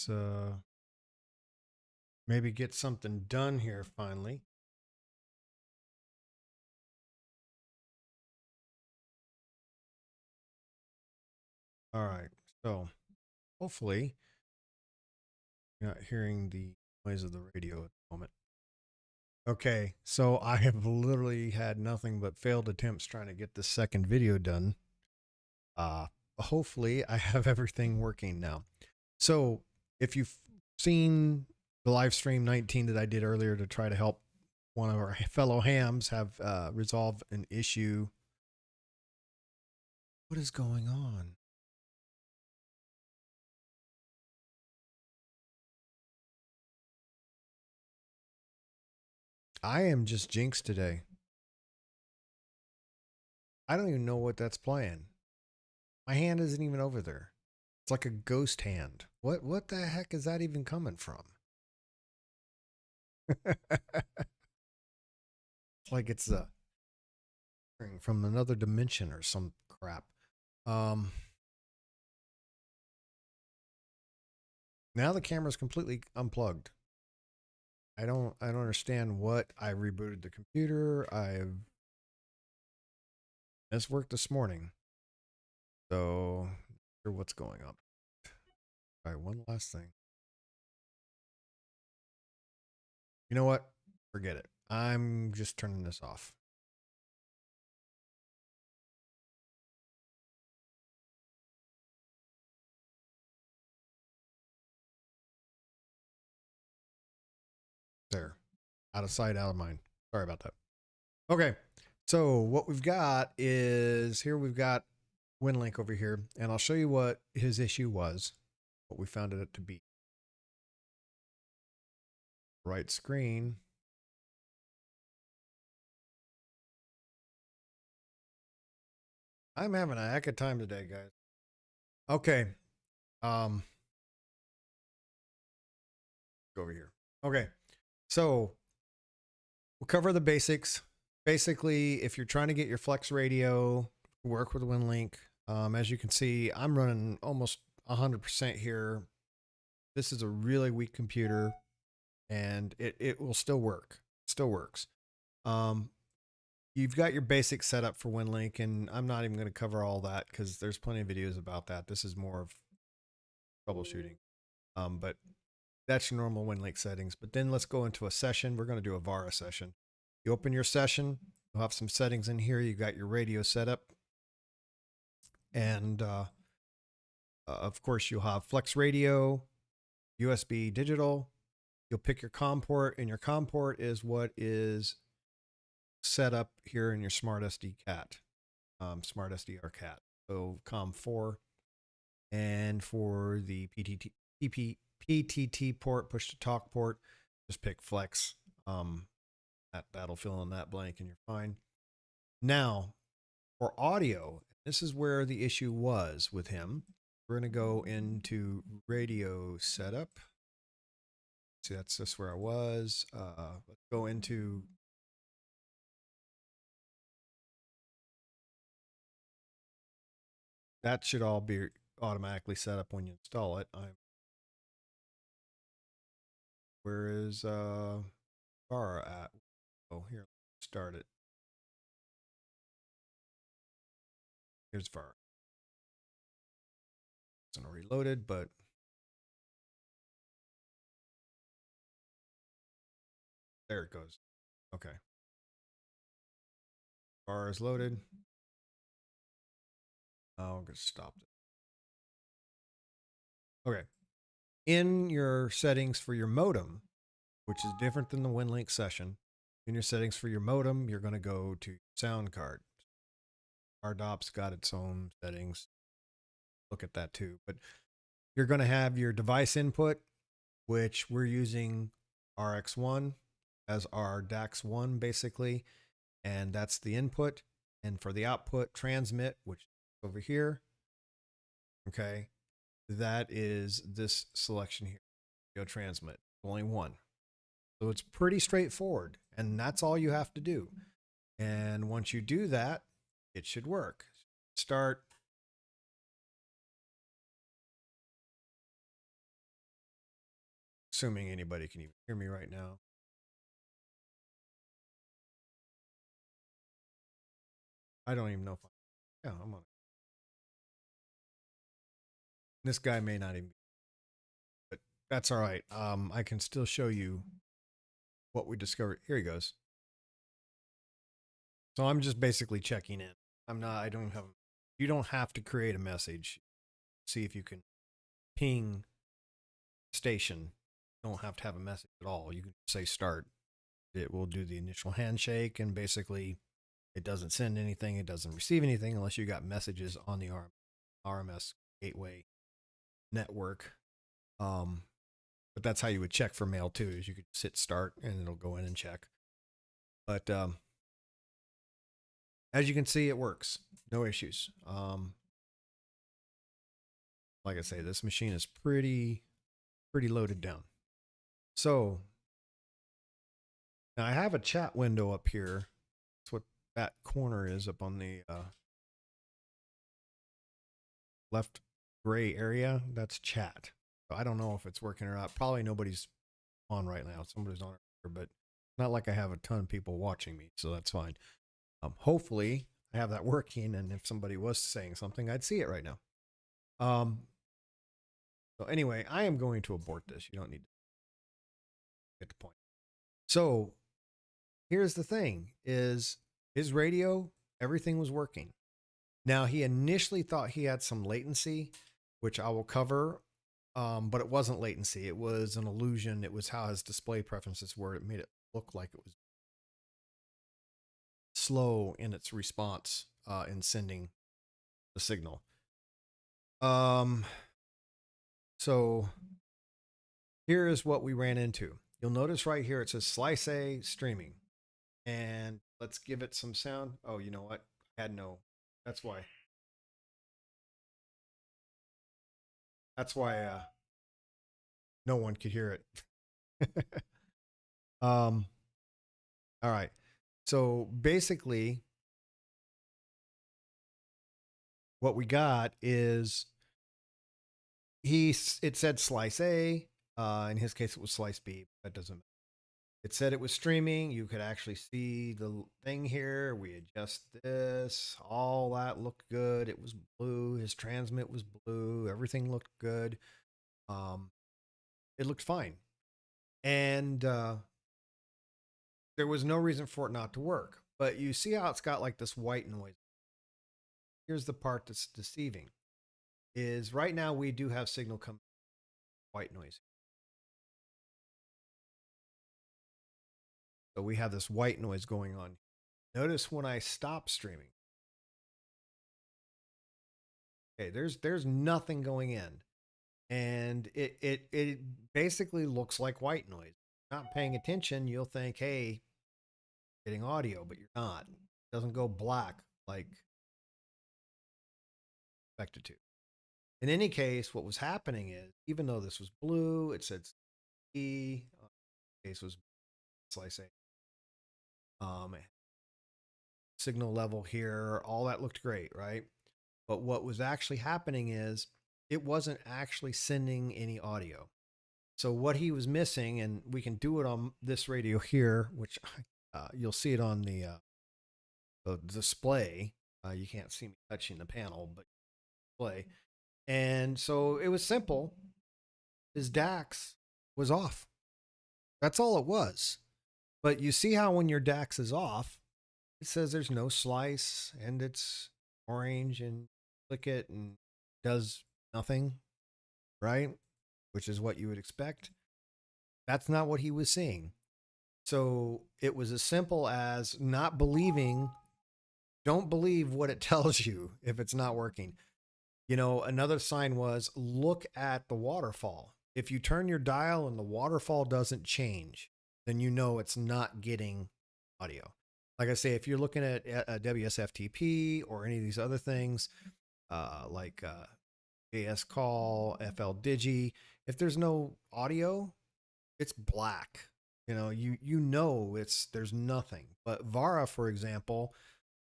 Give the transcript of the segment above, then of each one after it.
Let's maybe get something done here finally. All right. So hopefully you're not hearing the noise of the radio at the moment. Okay. So I have literally had nothing but failed attempts trying to get the second video done. Hopefully I have everything working now. So if you've seen the live stream 19 that I did earlier to try to help one of our fellow hams have resolve an issue. What is going on? I am just jinxed today. I don't even know what that's playing. My hand isn't even over there. It's like a ghost hand. What the heck is that even coming from? It's like it's from another dimension or some crap. Now the camera's completely unplugged. I don't understand what I rebooted the computer. This worked this morning. So not sure what's going on. All right, one last thing. You know what? Forget it. I'm just turning this off. There. Out of sight, out of mind. Sorry about that. Okay. So what we've got is here we've got Winlink over here, and I'll show you what his issue was, what we found it to be. Right screen. I'm having a heck of time today, guys. Okay. Go over here. Okay. So we'll cover the basics. Basically, if you're trying to get your FlexRadio work with Winlink, as you can see, I'm running almost 100% here. This is a really weak computer, and it will still work. Still works. You've got your basic setup for Winlink, and I'm not even going to cover all that because there's plenty of videos about that. This is more of troubleshooting. But that's your normal Winlink settings. But then let's go into a session. We're going to do a VARA session. You open your session. You'll have some settings in here. You got your radio setup. And of course, you'll have FlexRadio, USB digital. You'll pick your COM port, and your COM port is what is set up here in your Smart SD cat, Smart SDR cat. So COM4. And for the PTT port, push to talk port, just pick Flex. That'll fill in that blank and you're fine. Now, for audio, this is where the issue was with him. We're going to go into radio setup. See, that's just where I was. Let's go into that. Should all be automatically set up when you install it. Where is VARA at? Oh, here, start it. Here's VARA. It's not reloaded, but there it goes. Okay. VARA is loaded. I'm going to stop it. Okay. In your settings for your modem, which is different than the Winlink session, in your settings for your modem, you're going to go to sound card. RDOP's got its own settings. Look at that too. But you're going to have your device input, which we're using RX1 as our DAX1 basically. And that's the input. And for the output, transmit, which is over here. Okay. That is this selection here. Go transmit. Only one. So it's pretty straightforward. And that's all you have to do. And once you do that, it should work. Start. assuming anybody can even hear me right now. I don't even know if yeah, I'm on. This guy may not even, but that's all right. I can still show you what we discovered. Here he goes. So I'm just basically checking in. I don't have, you don't have to create a message. See if you can ping station. You don't have to have a message at all. You can say start. It will do the initial handshake, and basically it doesn't send anything. It doesn't receive anything unless you got messages on the RMS gateway network. But that's how you would check for mail too, is you could hit start and it'll go in and check. But as you can see, it works. No issues. Like I say, this machine is pretty loaded down. So now I have a chat window up here. That's what that corner is up on the left gray area. That's chat. So I don't know if it's working or not. Probably nobody's on right now. Somebody's on it, but not like I have a ton of people watching me, so that's fine. Hopefully I have that working, and if somebody was saying something, I'd see it right now. So anyway, I am going to abort this. You don't need to get the point. So here's the thing: is his radio, everything was working. Now he initially thought he had some latency, which I will cover. But it wasn't latency. It was an illusion. It was how his display preferences were. It made it look like it was slow in its response in sending the signal. So here is what we ran into. You'll notice right here it says Slice A streaming. And let's give it some sound. Oh, you know what? I had no. That's why. That's why no one could hear it. All right. So basically, what we got is it said slice A. In his case, it was slice B. That doesn't matter. It said it was streaming. You could actually see the thing here. We adjust this. All that looked good. It was blue. His transmit was blue. Everything looked good. It looked fine. And there was no reason for it not to work. But you see how it's got like this white noise. Here's the part that's deceiving. Is right now we do have signal coming white noise. So we have this white noise going on. Notice when I stop streaming. Okay, there's nothing going in. And it basically looks like white noise. Not paying attention, you'll think, hey, getting audio, but you're not. It doesn't go black like expected to. In any case, what was happening is, even though this was blue, it said E, case was slice A. Signal level here, all that looked great, right? But what was actually happening is it wasn't actually sending any audio. So what he was missing, and we can do it on this radio here, which you'll see it on the display. You can't see me touching the panel, but display. And so it was simple. His DAX was off. That's all it was. But you see how when your DAX is off, it says there's no slice and it's orange, and click it and does nothing, right? Which is what you would expect. That's not what he was seeing. So it was as simple as not believing. Don't believe what it tells you if it's not working. You know, another sign was look at the waterfall. If you turn your dial and the waterfall doesn't change, then you know it's not getting audio. Like I say, if you're looking at a WSFTP or any of these other things, like AS call, FL Digi, if there's no audio, it's black. You know, you know there's nothing. But Vara, for example,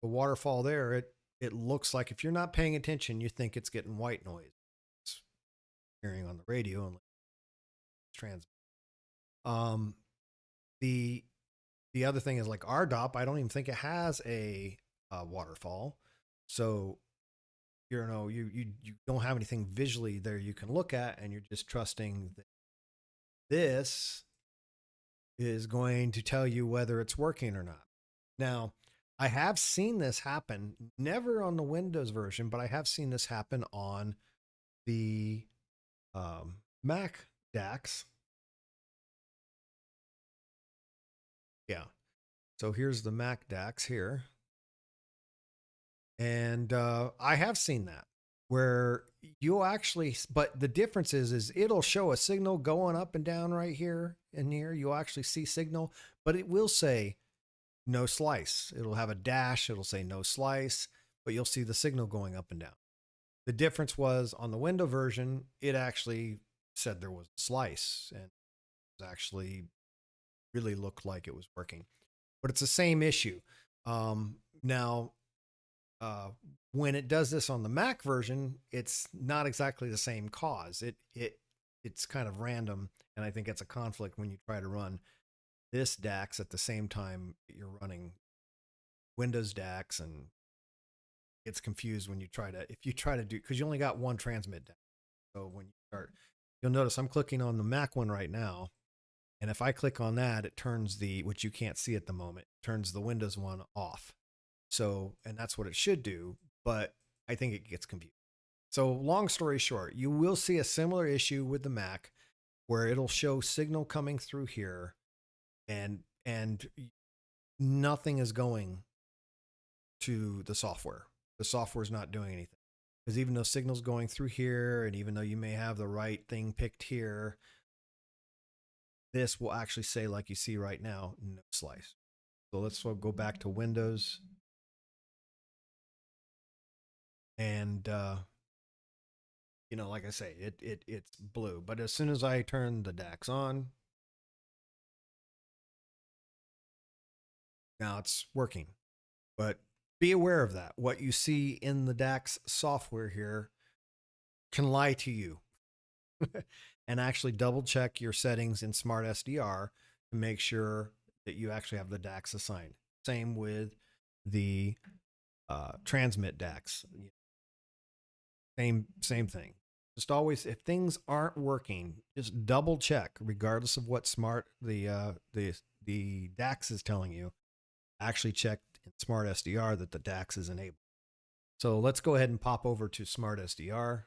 the waterfall there, it looks like, if you're not paying attention, you think it's getting white noise. It's hearing on the radio and transmit. Um, the the other thing is like RDOP. I don't even think it has a waterfall, so you don't have anything visually there you can look at, and you're just trusting that this is going to tell you whether it's working or not. Now, I have seen this happen, never on the Windows version, but I have seen this happen on the Mac DAX. Yeah. So here's the Mac DAX here. And I have seen that where you'll actually, but the difference is it'll show a signal going up and down right here and here. You'll actually see signal, but it will say no slice. It'll have a dash. It'll say no slice, but you'll see the signal going up and down. The difference was on the Windows version, it actually said there was a slice and it actually really looked like it was working, but it's the same issue. Now, when it does this on the Mac version, it's not exactly the same cause. It's kind of random, and I think it's a conflict when you try to run this DAX at the same time you're running Windows DAX, and it's confused when you try to do, because you only got one transmit DAX. So when you start, you'll notice I'm clicking on the Mac one right now, and if I click on that, it turns which you can't see at the moment, turns the Windows one off. So, and that's what it should do, but I think it gets confused. So long story short, you will see a similar issue with the Mac where it'll show signal coming through here and nothing is going to the software. The software is not doing anything. Because even though signal's going through here, and even though you may have the right thing picked here, this will actually say, like you see right now, no slice. So let's go back to Windows. And like I say, it's blue. But as soon as I turn the DAX on, now it's working. But be aware of that. What you see in the DAX software here can lie to you. And actually double check your settings in Smart SDR to make sure that you actually have the DAX assigned. Same with the transmit DAX. Same thing. Just always, if things aren't working, just double check, regardless of what the DAX is telling you. Actually check in Smart SDR that the DAX is enabled. So let's go ahead and pop over to Smart SDR.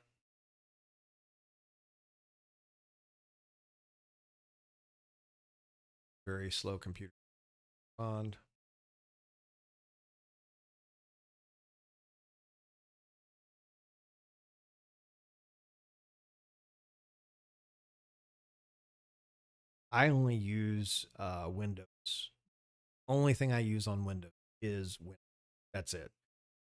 Very slow computer respond. I only use Windows. Only thing I use on Windows is Windows. That's it.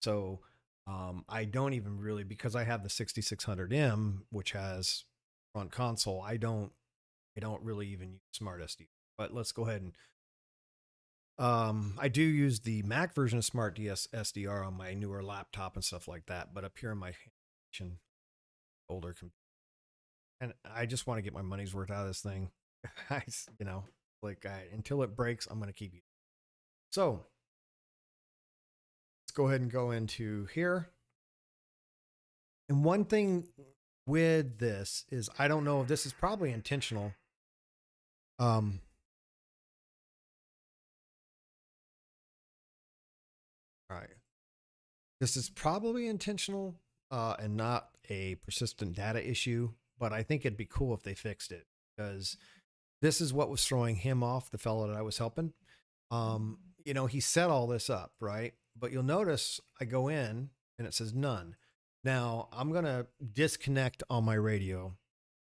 So I don't even really, because I have the 6600M, which has front console. I don't really even use Smart SD. But let's go ahead and I do use the Mac version of Smart SDR on my newer laptop and stuff like that. But up here in my older computer, and I just want to get my money's worth out of this thing. Until it breaks, I'm going to keep it. So let's go ahead and go into here. And one thing with this is, I don't know if this is probably intentional. All right. This is probably intentional and not a persistent data issue, but I think it'd be cool if they fixed it, because this is what was throwing him off, the fellow that I was helping. He set all this up, right? But you'll notice I go in and it says none. Now I'm going to disconnect on my radio.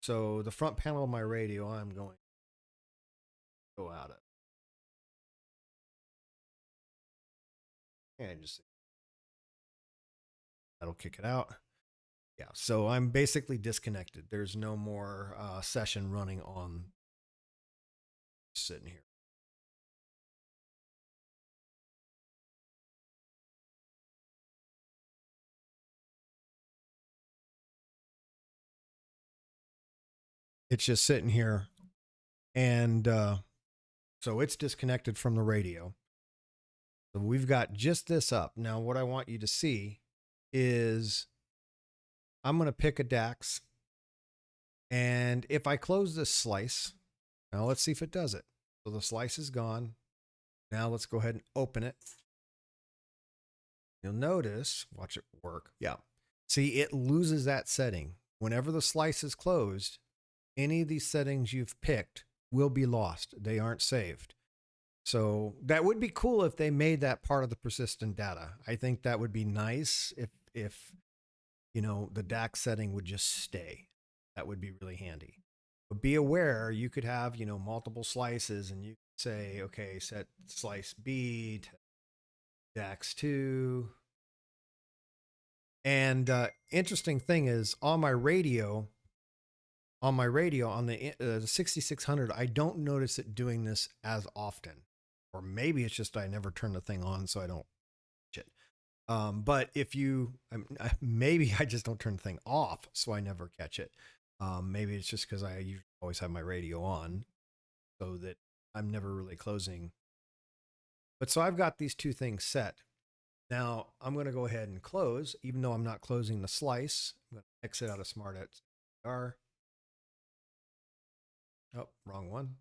So the front panel of my radio, I'm going to go out of. And just that'll kick it out. Yeah, so I'm basically disconnected. There's no more session running on sitting here. It's just sitting here And so it's disconnected from the radio. So we've got just this up. Now, what I want you to see is I'm going to pick a DAX. And if I close this slice, now let's see if it does it. So the slice is gone. Now let's go ahead and open it. You'll notice, watch it work. Yeah. See, it loses that setting. Whenever the slice is closed, any of these settings you've picked will be lost. They aren't saved. So that would be cool if they made that part of the persistent data. I think that would be nice if you know, the DAX setting would just stay. That would be really handy. But be aware, you could have, you know, multiple slices and you could say, okay, set slice B to DAX 2. And interesting thing is on my radio, on the 6600, I don't notice it doing this as often. Or maybe it's just I never turn the thing on, so I don't watch it. But if you, maybe I just don't turn the thing off, so I never catch it. Maybe it's just because I usually always have my radio on, so that I'm never really closing. But so I've got these two things set. Now I'm going to go ahead and close, even though I'm not closing the slice. I'm going to exit out of Smart SDR. Oh, wrong one.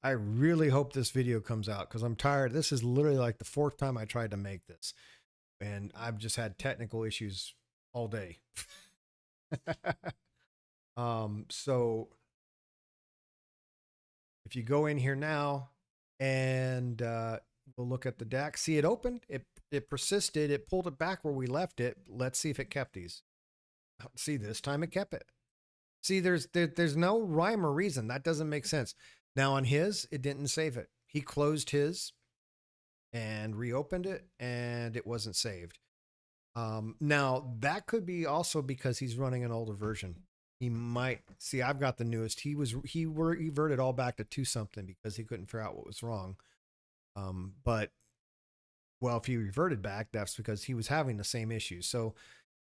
I really hope this video comes out because I'm tired. This is literally like the fourth time I tried to make this, and I've just had technical issues all day. So if you go in here now and we'll look at the DAX, see it opened, it persisted, it pulled it back where we left it. Let's see if it kept these. See, this time it kept it. See, there's no rhyme or reason. That doesn't make sense. Now on his, it didn't save it. He closed his and reopened it and it wasn't saved. Now that could be also because he's running an older version. He might see, I've got the newest. He reverted all back to 2 something because he couldn't figure out what was wrong. But well, if he reverted back, that's because he was having the same issues. So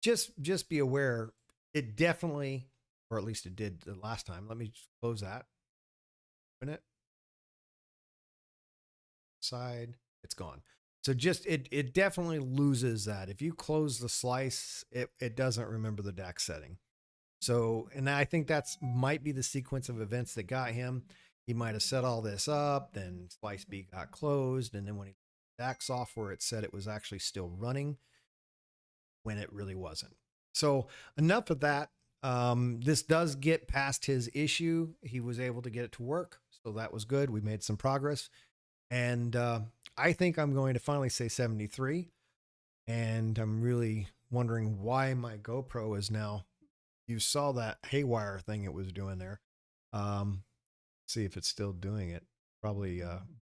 just be aware. It definitely, or at least it did the last time. Let me just close that. Open it. Side, it's gone. So just it definitely loses that. If you close the slice, it doesn't remember the DAX setting. So, and I think that's might be the sequence of events that got him. He might have set all this up, then slice B got closed, and then when he DAX software, it said it was actually still running when it really wasn't. So enough of that. This does get past his issue. He was able to get it to work. So that was good. We made some progress. And I think I'm going to finally say 73. And I'm really wondering why my GoPro is now, you saw that haywire thing it was doing there. See if it's still doing it. Probably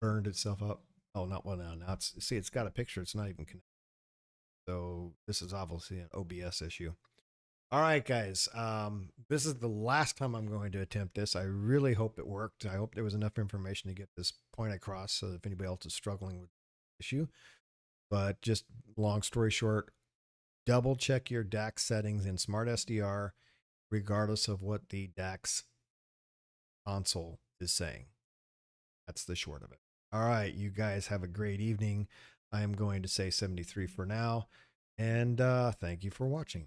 burned itself up. Oh, not one now. Now it's, see, it's got a picture. It's not even connected. So this is obviously an OBS issue. All right, guys. This is the last time I'm going to attempt this. I really hope it worked. I hope there was enough information to get this point across so that if anybody else is struggling with the issue. But just long story short, double check your DAX settings in Smart SDR, regardless of what the DAX console is saying. That's the short of it. All right, you guys have a great evening. I am going to say 73 for now. And thank you for watching.